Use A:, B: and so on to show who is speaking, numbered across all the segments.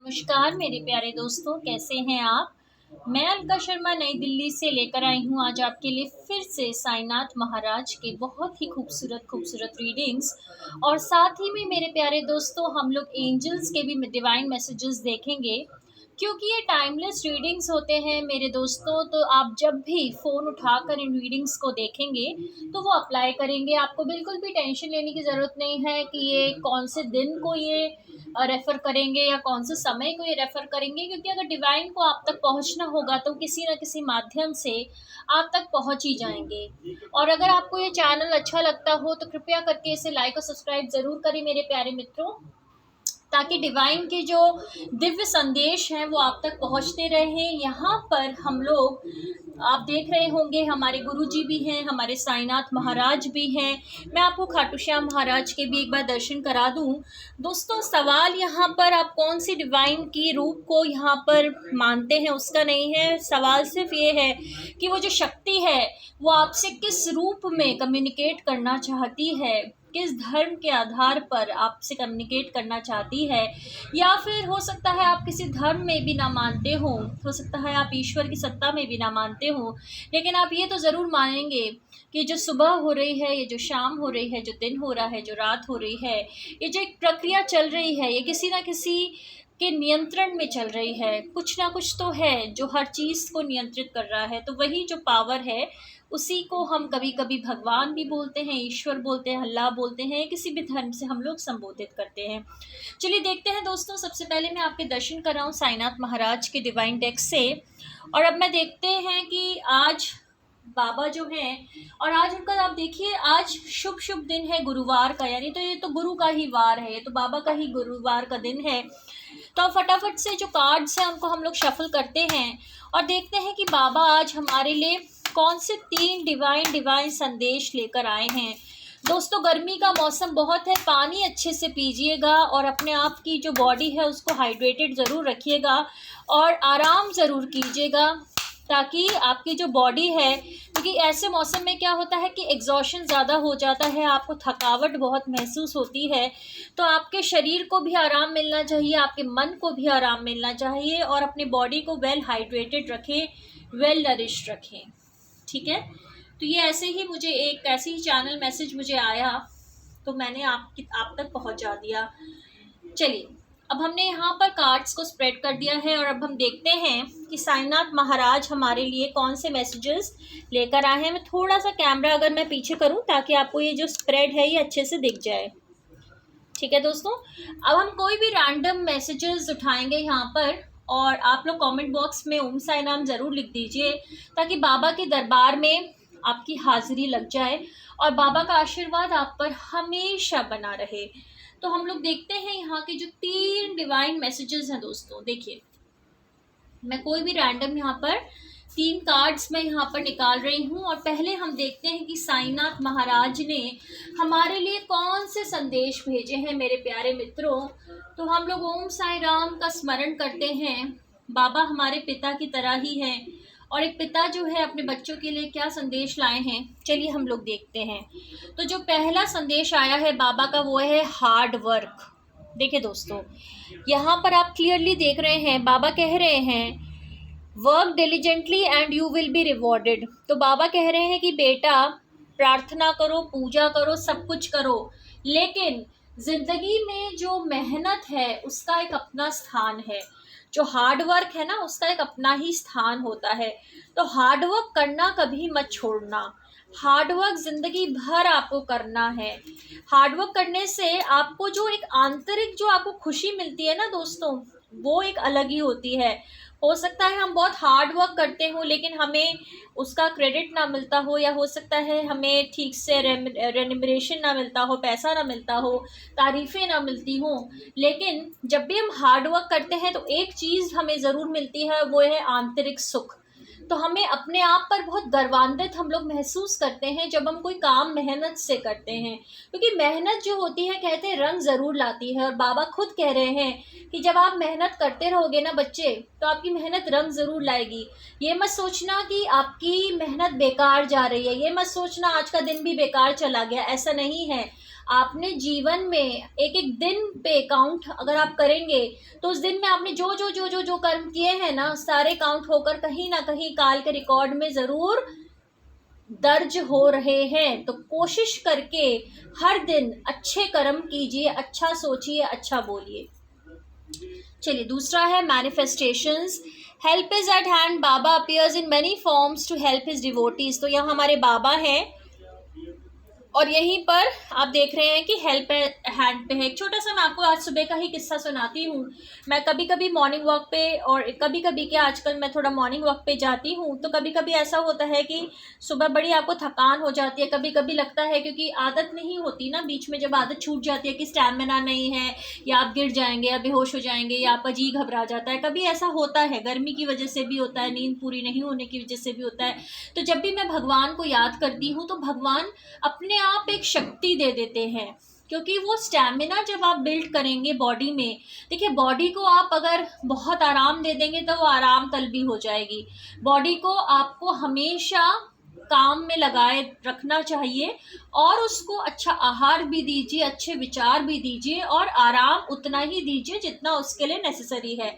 A: नमस्कार मेरे प्यारे दोस्तों, कैसे हैं आप। मैं अलका शर्मा नई दिल्ली से लेकर आई हूँ आज आपके लिए फिर से साईनाथ महाराज के बहुत ही खूबसूरत खूबसूरत रीडिंग्स। और साथ ही में मेरे प्यारे दोस्तों, हम लोग एंजल्स के भी डिवाइन मैसेजेस देखेंगे, क्योंकि ये टाइमलेस रीडिंग्स होते हैं मेरे दोस्तों। तो आप जब भी फ़ोन उठाकर इन रीडिंग्स को देखेंगे तो वो अप्लाई करेंगे। आपको बिल्कुल भी टेंशन लेने की ज़रूरत नहीं है कि ये कौन से दिन को ये रेफ़र करेंगे या कौन से समय को ये रेफ़र करेंगे, क्योंकि अगर डिवाइन को आप तक पहुंचना होगा तो किसी न किसी माध्यम से आप तक पहुंच ही जाएंगे। और अगर आपको ये चैनल अच्छा लगता हो तो कृपया करके इसे लाइक और सब्सक्राइब ज़रूर करें मेरे प्यारे मित्रों, ताकि डिवाइन के जो दिव्य संदेश हैं वो आप तक पहुंचते रहें। यहाँ पर हम लोग, आप देख रहे होंगे, हमारे गुरुजी भी हैं, हमारे साईनाथ महाराज भी हैं। मैं आपको खाटू श्याम महाराज के भी एक बार दर्शन करा दूं। दोस्तों, सवाल यहाँ पर आप कौन सी डिवाइन की रूप को यहाँ पर मानते हैं उसका नहीं है। सवाल सिर्फ ये है कि वो जो शक्ति है वो आपसे किस रूप में कम्युनिकेट करना चाहती है, किस धर्म के आधार पर आपसे कम्युनिकेट करना चाहती है। या फिर हो सकता है आप किसी धर्म में भी ना मानते हो सकता है आप ईश्वर की सत्ता में भी ना मानते हो, लेकिन आप ये तो ज़रूर मानेंगे कि जो सुबह हो रही है, ये जो शाम हो रही है, जो दिन हो रहा है, जो रात हो रही है, ये जो एक प्रक्रिया चल रही है, ये किसी ना किसी के नियंत्रण में चल रही है। कुछ ना कुछ तो है जो हर चीज़ को नियंत्रित कर रहा है। तो वही जो पावर है उसी को हम कभी कभी भगवान भी बोलते हैं, ईश्वर बोलते हैं, अल्लाह बोलते हैं, किसी भी धर्म से हम लोग संबोधित करते हैं। चलिए देखते हैं दोस्तों। सबसे पहले मैं आपके दर्शन कर रहा हूँ साईनाथ महाराज के डिवाइन टेक्स्ट से। और अब मैं देखते हैं कि आज बाबा जो हैं, और आज उनका आप देखिए, आज शुभ शुभ दिन है गुरुवार का, यानी तो ये तो गुरु का ही वार है, ये तो बाबा का ही गुरुवार का दिन है। तो फटाफट से जो कार्ड्स हैं उनको हम लोग शफल करते हैं और देखते हैं कि बाबा आज हमारे लिए कौन से 3 डिवाइन संदेश लेकर आए हैं। दोस्तों, गर्मी का मौसम बहुत है, पानी अच्छे से पीजिएगा और अपने आप की जो बॉडी है उसको हाइड्रेटेड ज़रूर रखिएगा और आराम ज़रूर कीजिएगा, ताकि आपकी जो बॉडी है, क्योंकि ऐसे मौसम में क्या होता है कि एग्जॉशन ज़्यादा हो जाता है, आपको थकावट बहुत महसूस होती है। तो आपके शरीर को भी आराम मिलना चाहिए, आपके मन को भी आराम मिलना चाहिए और अपने बॉडी को वेल हाइड्रेटेड रखें, वेल नरिश्ड रखें। ठीक है, तो ये ऐसे ही मुझे एक ऐसे ही चैनल मैसेज मुझे आया तो मैंने आप तक पहुंचा दिया। चलिए, अब हमने यहाँ पर कार्ड्स को स्प्रेड कर दिया है और अब हम देखते हैं कि साईनाथ महाराज हमारे लिए कौन से मैसेजेस लेकर आए हैं। मैं थोड़ा सा कैमरा अगर मैं पीछे करूँ ताकि आपको ये जो स्प्रेड है ये अच्छे से दिख जाए। ठीक है दोस्तों, अब हम कोई भी रैंडम मैसेजेस उठाएंगे यहाँ पर, और आप लोग कमेंट बॉक्स में ओम साई नाम ज़रूर लिख दीजिए, ताकि बाबा के दरबार में आपकी हाजिरी लग जाए और बाबा का आशीर्वाद आप पर हमेशा बना रहे। तो हम लोग देखते हैं यहाँ के जो 3 डिवाइन मैसेजेस हैं दोस्तों। देखिए, मैं कोई भी रैंडम यहाँ पर 3 कार्ड्स मैं यहाँ पर निकाल रही हूँ और पहले हम देखते हैं कि साईनाथ महाराज ने हमारे लिए कौन से संदेश भेजे हैं मेरे प्यारे मित्रों। तो हम लोग ओम साई राम का स्मरण करते हैं। बाबा हमारे पिता की तरह ही हैं और एक पिता जो है अपने बच्चों के लिए क्या संदेश लाए हैं, चलिए हम लोग देखते हैं। तो जो पहला संदेश आया है बाबा का वो है हार्ड वर्क। देखिए दोस्तों, यहाँ पर आप क्लियरली देख रहे हैं, बाबा कह रहे हैं work diligently and you will be rewarded. तो बाबा कह रहे हैं कि बेटा प्रार्थना करो, पूजा करो, सब कुछ करो, लेकिन जिंदगी में जो मेहनत है उसका एक अपना स्थान है, जो हार्ड वर्क है ना उसका एक अपना ही स्थान होता है। तो हार्ड वर्क करना कभी मत छोड़ना, हार्ड वर्क जिंदगी भर आपको करना है। हार्ड वर्क करने से आपको जो एक आंतरिक जो आपको खुशी मिलती है ना दोस्तों, वो एक अलग ही होती है। हो सकता है हम बहुत हार्ड वर्क करते हो लेकिन हमें उसका क्रेडिट ना मिलता हो, या हो सकता है हमें ठीक से रेम्यूनरेशन ना मिलता हो, पैसा ना मिलता हो, तारीफ़ें ना मिलती हो। लेकिन जब भी हम हार्ड वर्क करते हैं तो एक चीज़ हमें ज़रूर मिलती है, वो है आंतरिक सुख। तो हमें अपने आप पर बहुत गर्वान्वित हम लोग महसूस करते हैं जब हम कोई काम मेहनत से करते हैं, क्योंकि मेहनत जो होती है कहते हैं रंग ज़रूर लाती है। और बाबा खुद कह रहे हैं कि जब आप मेहनत करते रहोगे ना बच्चे, तो आपकी मेहनत रंग ज़रूर लाएगी। ये मत सोचना कि आपकी मेहनत बेकार जा रही है, ये मत सोचना आज का दिन भी बेकार चला गया, ऐसा नहीं है। आपने जीवन में एक एक दिन पे काउंट अगर आप करेंगे तो उस दिन में आपने जो जो जो जो जो कर्म किए हैं ना, सारे काउंट होकर कहीं ना कहीं काल के रिकॉर्ड में ज़रूर दर्ज हो रहे हैं। तो कोशिश करके हर दिन अच्छे कर्म कीजिए, अच्छा सोचिए, अच्छा बोलिए। चलिए, दूसरा है manifestations. Help is at hand, Baba appears in many forms to help his devotees. तो यहाँ हमारे बाबा हैं और यहीं पर आप देख रहे हैं कि हेल्प हैंड पे है। एक छोटा सा मैं आपको आज सुबह का ही किस्सा सुनाती हूँ। मैं कभी कभी मॉर्निंग वॉक पे, और कभी कभी क्या आजकल मैं थोड़ा मॉर्निंग वॉक पे जाती हूँ, तो कभी कभी ऐसा होता है कि सुबह बड़ी आपको थकान हो जाती है। कभी कभी लगता है, क्योंकि आदत नहीं होती ना, बीच में जब आदत छूट जाती है कि स्टैमिना नहीं है, या आप गिर जाएंगे या बेहोश हो जाएंगे, या आपका जी घबरा जाता है। कभी ऐसा होता है, गर्मी की वजह से भी होता है, नींद पूरी नहीं होने की वजह से भी होता है। तो जब भी मैं भगवान को याद करती हूँ तो भगवान अपने आप एक शक्ति दे देते हैं, क्योंकि वो स्टैमिना जब आप बिल्ड करेंगे बॉडी में, देखिए बॉडी को आप अगर बहुत आराम दे देंगे तो वो आराम तलबी हो जाएगी। बॉडी को आपको हमेशा काम में लगाए रखना चाहिए, और उसको अच्छा आहार भी दीजिए, अच्छे विचार भी दीजिए, और आराम उतना ही दीजिए जितना उसके लिए नेसेसरी है।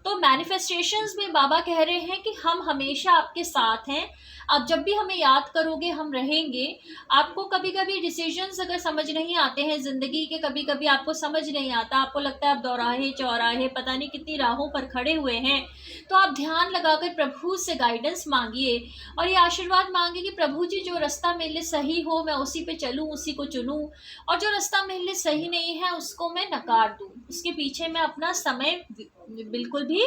A: तो मैनिफेस्टेशंस में बाबा कह रहे हैं कि हम हमेशा आपके साथ हैं, आप जब भी हमें याद करोगे हम रहेंगे। आपको कभी कभी डिसीजंस अगर समझ नहीं आते हैं ज़िंदगी के, कभी कभी आपको समझ नहीं आता, आपको लगता है आप दौराहे चौराहे पता नहीं कितनी राहों पर खड़े हुए हैं, तो आप ध्यान लगाकर प्रभु से गाइडेंस मांगिए और ये आशीर्वाद मांगिए कि प्रभु जी, जो रास्ता मेरे लिए सही हो मैं उसी पे चलूँ, उसी को चुनूँ, और जो रास्ता मेरे लिए सही नहीं है उसको मैं नकार दूँ, उसके पीछे मैं अपना समय बिल्कुल भी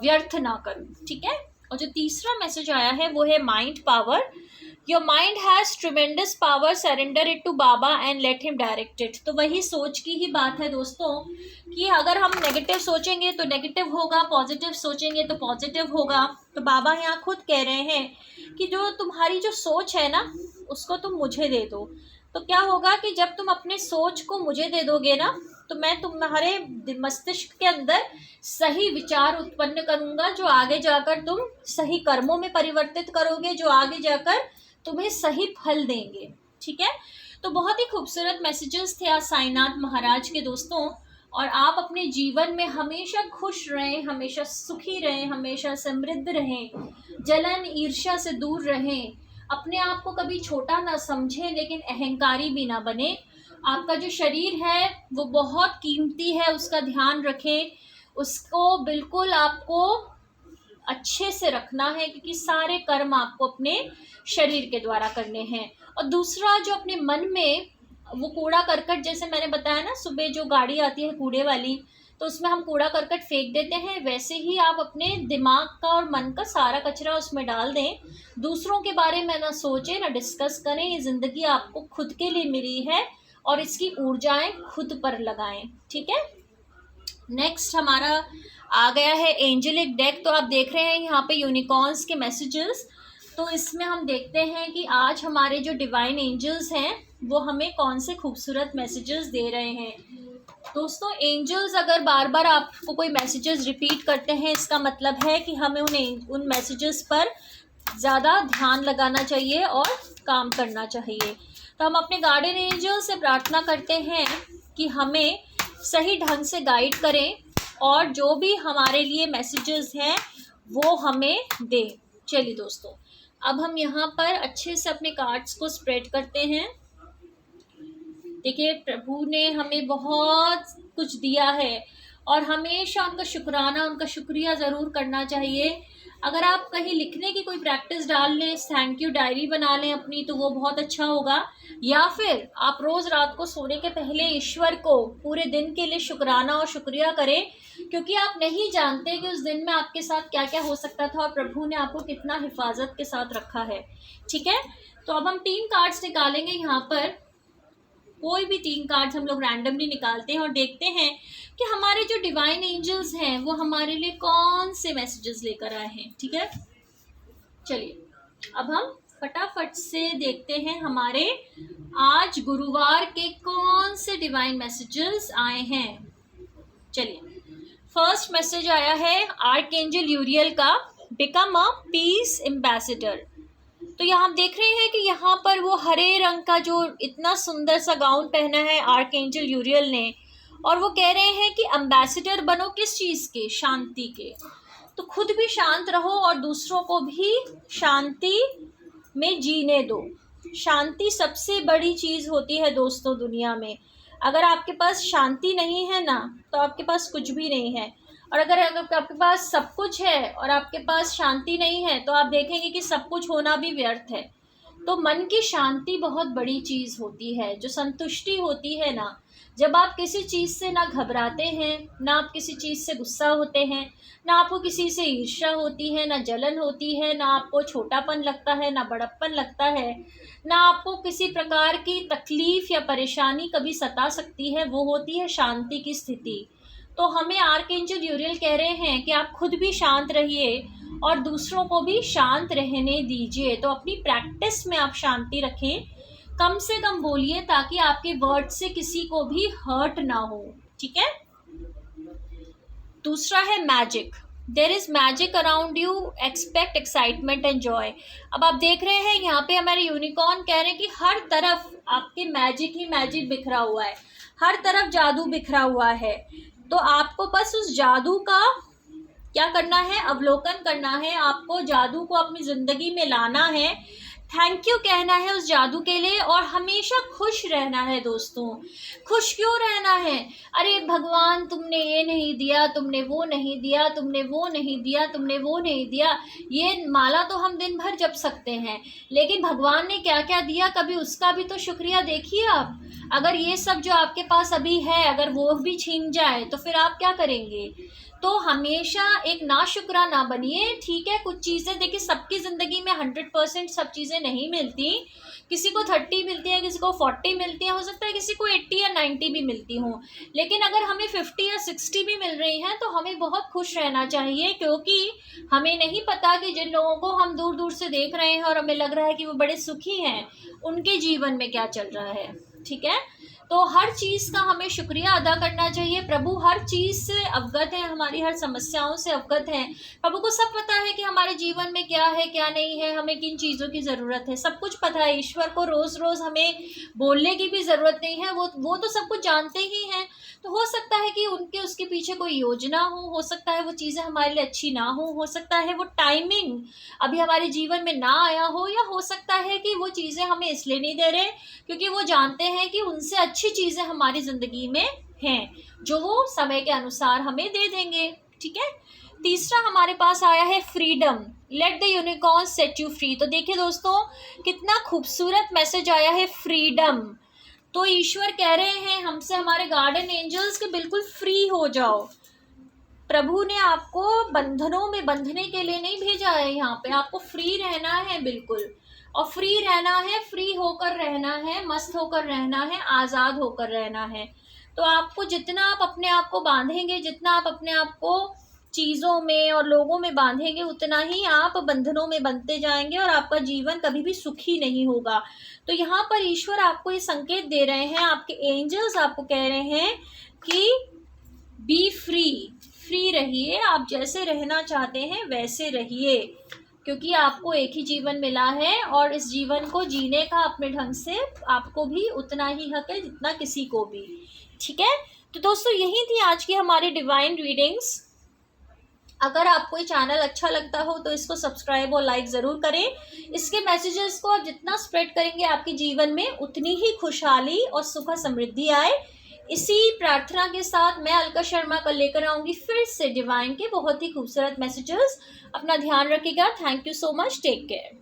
A: व्यर्थ ना करूँ। ठीक है। और जो तीसरा मैसेज आया है वो है mind power. Your mind has tremendous power, surrender it to Baba and let him direct it. तो वही सोच की ही बात है दोस्तों, कि अगर हम नेगेटिव सोचेंगे तो नेगेटिव होगा, पॉजिटिव सोचेंगे तो पॉजिटिव होगा। तो बाबा यहाँ खुद कह रहे हैं कि जो तुम्हारी जो सोच है ना, उसको तुम मुझे दे दो। तो क्या होगा कि जब तुम अपने सोच को मुझे दे दोगे ना, तो मैं तुम्हारे मस्तिष्क के अंदर सही विचार उत्पन्न करूंगा, जो आगे जाकर तुम सही कर्मों में परिवर्तित करोगे, जो आगे जाकर तुम्हें सही फल देंगे। ठीक है। तो बहुत ही खूबसूरत मैसेजेस थे आज साईनाथ महाराज के दोस्तों, और आप अपने जीवन में हमेशा खुश रहें, हमेशा सुखी रहें, हमेशा समृद्ध रहें, जलन ईर्ष्या से दूर रहें, अपने आप को कभी छोटा ना समझें लेकिन अहंकारी भी ना बने। आपका जो शरीर है वो बहुत कीमती है, उसका ध्यान रखें, उसको बिल्कुल आपको अच्छे से रखना है, क्योंकि सारे कर्म आपको अपने शरीर के द्वारा करने हैं। और दूसरा, जो अपने मन में वो कूड़ा करकट, जैसे मैंने बताया ना, सुबह जो गाड़ी आती है कूड़े वाली, तो उसमें हम कूड़ा करकट फेंक देते हैं, वैसे ही आप अपने दिमाग का और मन का सारा कचरा उसमें डाल दें। दूसरों के बारे में ना सोचें, ना डिस्कस करें। ये ज़िंदगी आपको खुद के लिए मिली है और इसकी ऊर्जाएं खुद पर लगाएं। ठीक है। नेक्स्ट हमारा आ गया है एंजेलिक डेक। तो आप देख रहे हैं यहाँ पे यूनिकॉर्न्स के मैसेजेस। तो इसमें हम देखते हैं कि आज हमारे जो डिवाइन एंजल्स हैं वो हमें कौन से खूबसूरत मैसेजेस दे रहे हैं। दोस्तों, एंजल्स अगर बार बार आपको कोई मैसेजेस रिपीट करते हैं, इसका मतलब है कि हमें उन मैसेजेस पर ज़्यादा ध्यान लगाना चाहिए और काम करना चाहिए। तो हम अपने गार्डियन एंजल से प्रार्थना करते हैं कि हमें सही ढंग से गाइड करें, और जो भी हमारे लिए मैसेजेस हैं वो हमें दें। चलिए दोस्तों, अब हम यहाँ पर अच्छे से अपने कार्ड्स को स्प्रेड करते हैं। देखिए, प्रभु ने हमें बहुत कुछ दिया है और हमेशा उनका शुक्राना, उनका शुक्रिया ज़रूर करना चाहिए। अगर आप कहीं लिखने की कोई प्रैक्टिस डाल लें, थैंक यू डायरी बना लें अपनी, तो वो बहुत अच्छा होगा। या फिर आप रोज़ रात को सोने के पहले ईश्वर को पूरे दिन के लिए शुक्राना और शुक्रिया करें, क्योंकि आप नहीं जानते कि उस दिन में आपके साथ क्या क्या हो सकता था और प्रभु ने आपको कितना हिफाजत के साथ रखा है। ठीक है। तो अब हम 3 कार्ड्स निकालेंगे। यहाँ पर कोई भी 3 कार्ड्स हम लोग रैंडमली निकालते हैं और देखते हैं कि हमारे जो डिवाइन एंजल्स हैं वो हमारे लिए कौन से मैसेजेस लेकर आए हैं। ठीक है। चलिए, अब हम फटाफट से देखते हैं हमारे आज गुरुवार के कौन से डिवाइन मैसेजेस आए हैं। चलिए, फर्स्ट मैसेज आया है आर्कएंजल यूरियल का, बिकम अ पीस एम्बेसडर। तो यहाँ हम देख रहे हैं कि यहाँ पर वो हरे रंग का जो इतना सुंदर सा गाउन पहना है आर्कएंजल यूरियल ने, और वो कह रहे हैं कि एम्बेसडर बनो किस चीज़ के? शांति के। तो खुद भी शांत रहो और दूसरों को भी शांति में जीने दो। शांति सबसे बड़ी चीज़ होती है दोस्तों दुनिया में। अगर आपके पास शांति नहीं है ना, तो आपके पास कुछ भी नहीं है। और अगर आपके पास सब कुछ है और आपके पास शांति नहीं है, तो आप देखेंगे कि सब कुछ होना भी व्यर्थ है। तो मन की शांति बहुत बड़ी चीज़ होती है, जो संतुष्टि होती है ना, जब आप किसी चीज़ से ना घबराते हैं, ना आप किसी चीज़ से गुस्सा होते हैं, ना आपको किसी से ईर्ष्या होती है, ना जलन होती है, ना आपको छोटापन लगता है, ना बड़प्पन लगता है, ना आपको किसी प्रकार की तकलीफ़ या परेशानी कभी सता सकती है, वो होती है शांति की स्थिति। तो हमें आर्कएंजल यूरियल कह रहे हैं कि आप खुद भी शांत रहिए और दूसरों को भी शांत रहने दीजिए। तो अपनी प्रैक्टिस में आप शांति रखें, कम से कम बोलिए ताकि आपके वर्ड से किसी को भी हर्ट ना हो, ठीक है। दूसरा है magic. There is magic around you, expect excitement and Joy. अब आप देख रहे हैं यहाँ पे हमारे यूनिकॉर्न कह रहे हैं कि हर तरफ आपके मैजिक ही मैजिक बिखरा हुआ है, हर तरफ जादू बिखरा हुआ है। तो आपको बस उस जादू का क्या करना है? अवलोकन करना है। आपको जादू को अपनी ज़िंदगी में लाना है, थैंक यू कहना है उस जादू के लिए, और हमेशा खुश रहना है दोस्तों। खुश क्यों रहना है? अरे भगवान तुमने ये नहीं दिया, तुमने वो नहीं दिया, तुमने वो नहीं दिया, तुमने वो नहीं दिया। ये माला तो हम दिन भर जप सकते हैं, लेकिन भगवान ने क्या क्या दिया कभी उसका भी तो शुक्रिया देखिए आप। अगर ये सब जो आपके पास अभी है अगर वो भी छीन जाए तो फिर आप क्या करेंगे? तो हमेशा एक नाशुक्रा ना बनिए, ठीक है। कुछ चीज़ें देखिए, सबकी ज़िंदगी में 100% सब चीज़ें नहीं मिलती। किसी को 30 मिलती है, किसी को 40 मिलती है, हो सकता है किसी को 80 या 90 भी मिलती हों। लेकिन अगर हमें 50 या 60 भी मिल रही हैं तो हमें बहुत खुश रहना चाहिए, क्योंकि हमें नहीं पता कि जिन लोगों को हम दूर दूर से देख रहे हैं और हमें लग रहा है कि वो बड़े सुखी हैं, उनके जीवन में क्या चल रहा है, ठीक है। तो हर चीज़ का हमें शुक्रिया अदा करना चाहिए। प्रभु हर चीज़ से अवगत है, हमारी हर समस्याओं से अवगत हैं। प्रभु को सब पता है कि हमारे जीवन में क्या है क्या नहीं है, हमें किन चीज़ों की ज़रूरत है, सब कुछ पता है। ईश्वर को रोज़ रोज़ हमें बोलने की भी ज़रूरत नहीं है, वो तो सब कुछ जानते ही हैं। तो हो सकता है कि उसके पीछे कोई योजना हो सकता है वो चीज़ें हमारे लिए अच्छी ना हो सकता है वो टाइमिंग अभी हमारे जीवन में ना आया हो, या हो सकता है कि वो चीज़ें हमें इसलिए नहीं दे रहे क्योंकि वो जानते हैं कि उनसे अच्छी चीज़ें हमारी ज़िंदगी में हैं, जो वो समय के अनुसार हमें दे देंगे, ठीक है। तीसरा हमारे पास आया है freedom, let the unicorn set you free. तो देखिए दोस्तों, कितना खूबसूरत मैसेज आया है, फ्रीडम। तो ईश्वर कह रहे हैं हमसे, हमारे गार्डन एंजल्स, के बिल्कुल फ्री हो जाओ। प्रभु ने आपको बंधनों में बंधने के लिए नहीं भेजा है, यहाँ पे आपको फ्री रहना है बिल्कुल। और फ्री रहना है, फ्री होकर रहना है, मस्त होकर रहना है, आज़ाद होकर रहना है। तो आपको जितना आप अपने आप को बांधेंगे, जितना आप अपने आप को चीज़ों में और लोगों में बांधेंगे, उतना ही आप बंधनों में बनते जाएंगे और आपका जीवन कभी भी सुखी नहीं होगा। तो यहाँ पर ईश्वर आपको ये संकेत दे रहे हैं, आपके एंजल्स आपको कह रहे हैं कि बी फ्री, फ्री रहिए, आप जैसे रहना चाहते हैं वैसे रहिए, क्योंकि आपको एक ही जीवन मिला है और इस जीवन को जीने का अपने ढंग से आपको भी उतना ही हक है जितना किसी को भी, ठीक है। तो दोस्तों यही थी आज की हमारी डिवाइन रीडिंग्स। अगर आपको ये चैनल अच्छा लगता हो तो इसको सब्सक्राइब और लाइक ज़रूर करें। इसके मैसेजेस को आप जितना स्प्रेड करेंगे आपके जीवन में उतनी ही खुशहाली और सुख समृद्धि आए। इसी प्रार्थना के साथ मैं अलका शर्मा कल लेकर आऊँगी फिर से डिवाइन के बहुत ही खूबसूरत मैसेजेस। अपना ध्यान रखिएगा। Thank you so much. Take care.